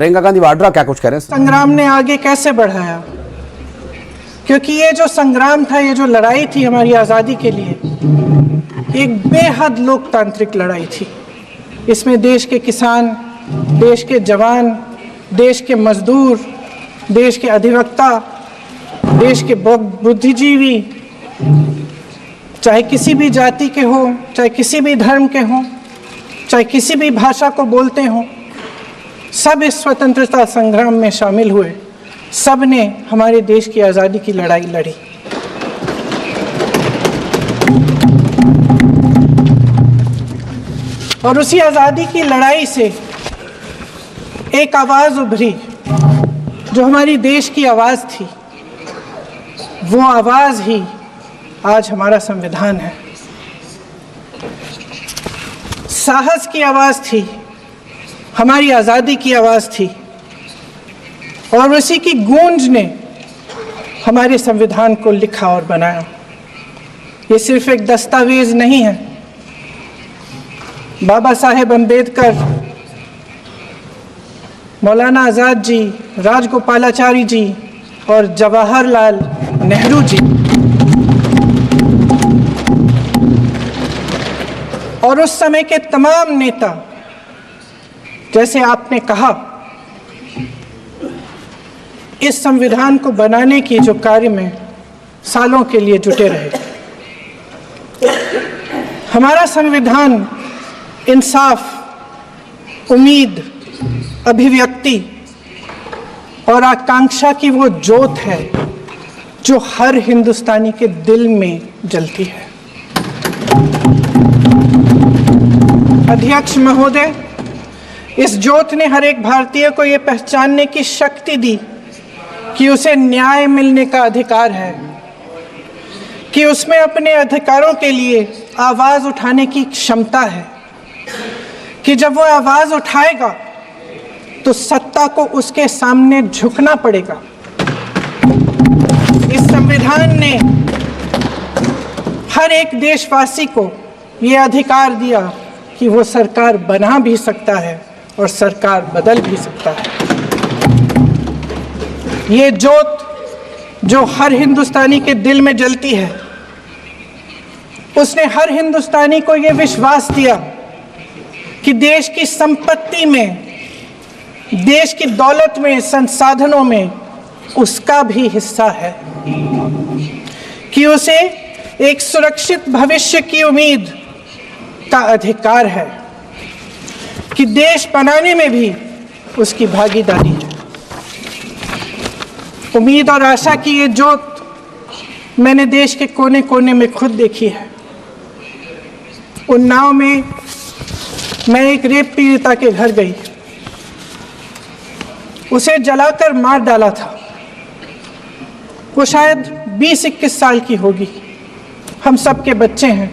प्रियंका गांधी वाड्रा क्या कुछ कह रहे हैं? संग्राम ने आगे कैसे बढ़ाया, क्योंकि ये जो संग्राम था, ये जो लड़ाई थी हमारी आज़ादी के लिए, एक बेहद लोकतांत्रिक लड़ाई थी। इसमें देश के किसान, देश के जवान, देश के मजदूर, देश के अधिवक्ता, देश के बुद्धिजीवी, चाहे किसी भी जाति के हो, चाहे किसी भी धर्म के हों, चाहे किसी भी भाषा को बोलते हों, सब इस स्वतंत्रता संग्राम में शामिल हुए। सब ने हमारे देश की आज़ादी की लड़ाई लड़ी। और उसी आज़ादी की लड़ाई से एक आवाज़ उभरी जो हमारी देश की आवाज़ थी। वो आवाज़ ही आज हमारा संविधान है। साहस की आवाज़ थी, हमारी आज़ादी की आवाज़ थी, और उसी की गूंज ने हमारे संविधान को लिखा और बनाया। ये सिर्फ एक दस्तावेज नहीं है। बाबा साहेब अम्बेडकर, मौलाना आज़ाद जी, राजगोपालाचारी जी और जवाहरलाल नेहरू जी और उस समय के तमाम नेता, जैसे आपने कहा, इस संविधान को बनाने की जो कार्य में सालों के लिए जुटे रहे। हमारा संविधान इंसाफ, उम्मीद, अभिव्यक्ति और आकांक्षा की वो ज्योत है जो हर हिंदुस्तानी के दिल में जलती है। अध्यक्ष महोदय, इस ज्योत ने हर एक भारतीय को ये पहचानने की शक्ति दी कि उसे न्याय मिलने का अधिकार है, कि उसमें अपने अधिकारों के लिए आवाज़ उठाने की क्षमता है, कि जब वो आवाज़ उठाएगा तो सत्ता को उसके सामने झुकना पड़ेगा। इस संविधान ने हर एक देशवासी को ये अधिकार दिया कि वो सरकार बना भी सकता है और सरकार बदल भी सकता है। ये ज्योत जो हर हिंदुस्तानी के दिल में जलती है, उसने हर हिंदुस्तानी को ये विश्वास दिया कि देश की संपत्ति में, देश की दौलत में, संसाधनों में उसका भी हिस्सा है, कि उसे एक सुरक्षित भविष्य की उम्मीद का अधिकार है, कि देश बनाने में भी उसकी भागीदारी है। उम्मीद और आशा की ये ज्योत मैंने देश के कोने कोने में खुद देखी है। उन्नाव में मैं एक रेप पीड़िता के घर गई। उसे जलाकर मार डाला था। वो शायद 20-21 साल की होगी। हम सब के बच्चे हैं।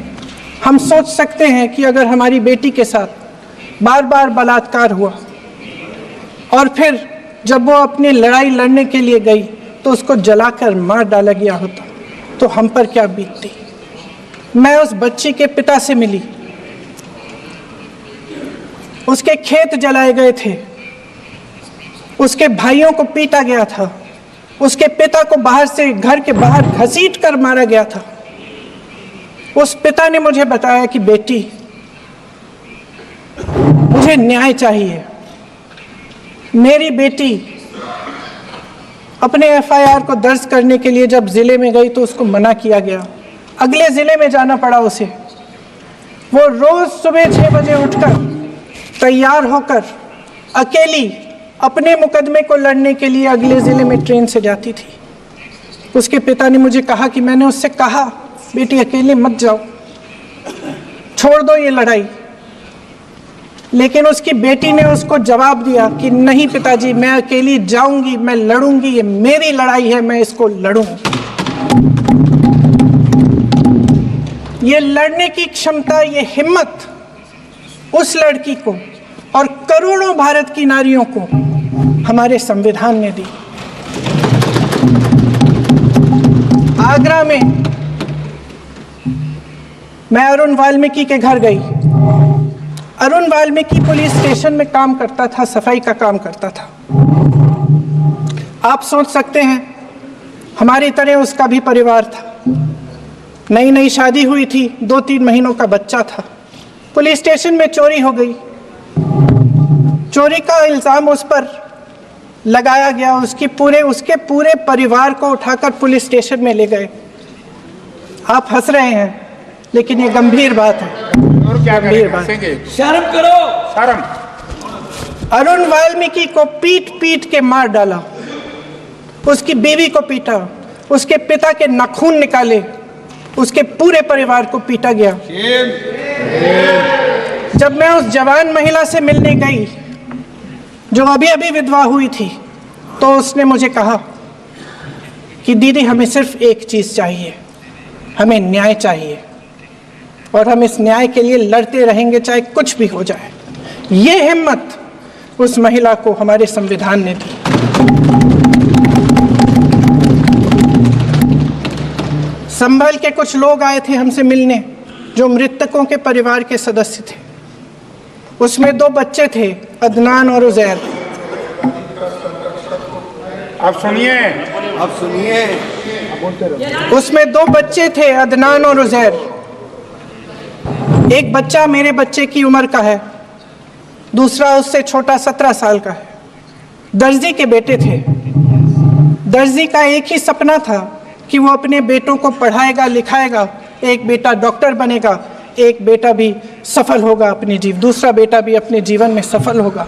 हम सोच सकते हैं कि अगर हमारी बेटी के साथ बार बार बलात्कार हुआ और फिर जब वो अपनी लड़ाई लड़ने के लिए गई तो उसको जलाकर मार डाला गया होता तो हम पर क्या बीतती। मैं उस बच्ची के पिता से मिली। उसके खेत जलाए गए थे, उसके भाइयों को पीटा गया था, उसके पिता को बाहर से, घर के बाहर घसीट कर मारा गया था। उस पिता ने मुझे बताया कि बेटी, मुझे न्याय चाहिए। मेरी बेटी अपने एफआईआर को दर्ज करने के लिए जब जिले में गई तो उसको मना किया गया। अगले जिले में जाना पड़ा उसे। वो रोज सुबह 6 बजे उठकर तैयार होकर अकेली अपने मुकदमे को लड़ने के लिए अगले जिले में ट्रेन से जाती थी। उसके पिता ने मुझे कहा कि मैंने उससे कहा, बेटी अकेले मत जाओ, छोड़ दो ये लड़ाई। लेकिन उसकी बेटी ने उसको जवाब दिया कि नहीं पिताजी, मैं अकेली जाऊंगी, मैं लड़ूंगी, ये मेरी लड़ाई है, मैं इसको लड़ूंगी। ये लड़ने की क्षमता, ये हिम्मत उस लड़की को और करोड़ों भारत की नारियों को हमारे संविधान ने दी। आगरा में मैं अरुण वाल्मीकि के घर गई। अरुण वाल्मीकि पुलिस स्टेशन में काम करता था, सफाई का काम करता था। आप सोच सकते हैं हमारी तरह उसका भी परिवार था, नई नई शादी हुई थी, 2-3 महीनों का बच्चा था। पुलिस स्टेशन में चोरी हो गई, चोरी का इल्ज़ाम उस पर लगाया गया, उसके पूरे परिवार को उठाकर पुलिस स्टेशन में ले गए। आप हंस रहे हैं लेकिन ये गंभीर बात है, गंभीर बात। शर्म करो, शर्म। अरुण वाल्मीकि को पीट पीट के मार डाला, उसकी बीवी को पीटा, उसके पिता के नाखून निकाले, उसके पूरे परिवार को पीटा गया। जब मैं उस जवान महिला से मिलने गई जो अभी अभी विधवा हुई थी, तो उसने मुझे कहा कि दीदी हमें सिर्फ एक चीज़ चाहिए, हमें न्याय चाहिए और हम इस न्याय के लिए लड़ते रहेंगे चाहे कुछ भी हो जाए। ये हिम्मत उस महिला को हमारे संविधान ने दी। संभल के कुछ लोग आए थे हमसे मिलने जो मृतकों के परिवार के सदस्य थे। उसमें 2 बच्चे थे, अदनान और उजैर। आप सुनिए, उसमें 2 बच्चे थे, अदनान और उजैर। एक बच्चा मेरे बच्चे की उम्र का है, दूसरा उससे छोटा 17 साल का है। दर्जी के बेटे थे। दर्जी का एक ही सपना था कि वो अपने बेटों को पढ़ाएगा लिखाएगा, एक बेटा डॉक्टर बनेगा, एक बेटा भी सफल होगा दूसरा बेटा भी अपने जीवन में सफल होगा।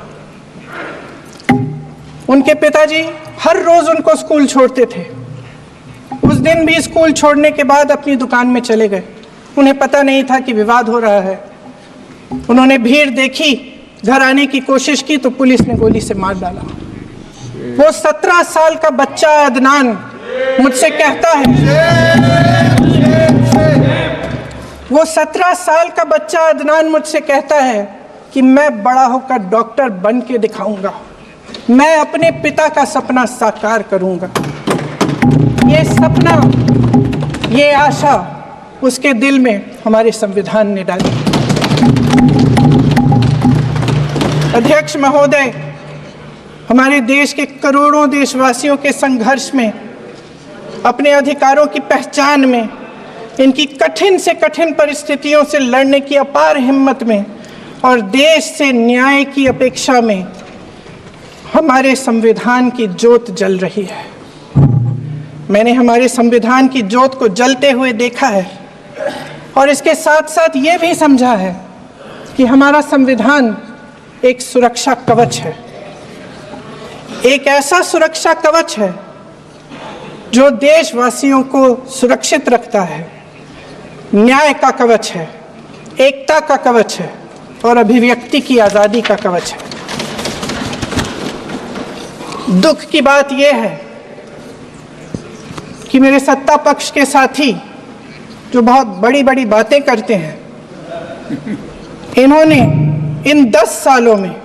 उनके पिताजी हर रोज उनको स्कूल छोड़ते थे। उस दिन भी स्कूल छोड़ने के बाद अपनी दुकान में चले गए। उन्हें पता नहीं था कि विवाद हो रहा है। उन्होंने भीड़ देखी, घर आने की कोशिश की तो पुलिस ने गोली से मार डाला। वो 17 साल का बच्चा अदनान मुझसे कहता है, वो 17 साल का बच्चा अदनान मुझसे कहता है कि मैं बड़ा होकर डॉक्टर बन के दिखाऊंगा, मैं अपने पिता का सपना साकार करूंगा। ये सपना, ये आशा उसके दिल में हमारे संविधान ने डाली। अध्यक्ष महोदय, हमारे देश के करोड़ों देशवासियों के संघर्ष में, अपने अधिकारों की पहचान में, इनकी कठिन से कठिन परिस्थितियों से लड़ने की अपार हिम्मत में और देश से न्याय की अपेक्षा में हमारे संविधान की ज्योत जल रही है। मैंने हमारे संविधान की ज्योत को जलते हुए देखा है और इसके साथ साथ ये भी समझा है कि हमारा संविधान एक सुरक्षा कवच है, एक ऐसा सुरक्षा कवच है जो देशवासियों को सुरक्षित रखता है, न्याय का कवच है, एकता का कवच है और अभिव्यक्ति की आज़ादी का कवच है। दुख की बात यह है कि मेरे सत्ता पक्ष के साथी जो बहुत बड़ी बड़ी बातें करते हैं, इन्होंने इन 10 सालों में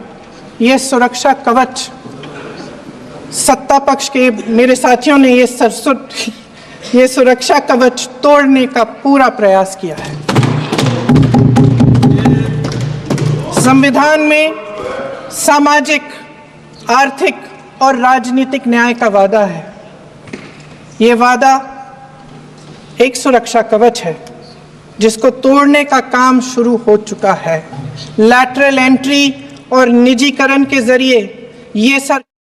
यह सुरक्षा कवच, सत्ता पक्ष के मेरे साथियों ने ये सुरक्षा कवच तोड़ने का पूरा प्रयास किया है। संविधान में सामाजिक, आर्थिक और राजनीतिक न्याय का वादा है। ये वादा एक सुरक्षा कवच है जिसको तोड़ने का काम शुरू हो चुका है। लैटरल एंट्री और निजीकरण के जरिए ये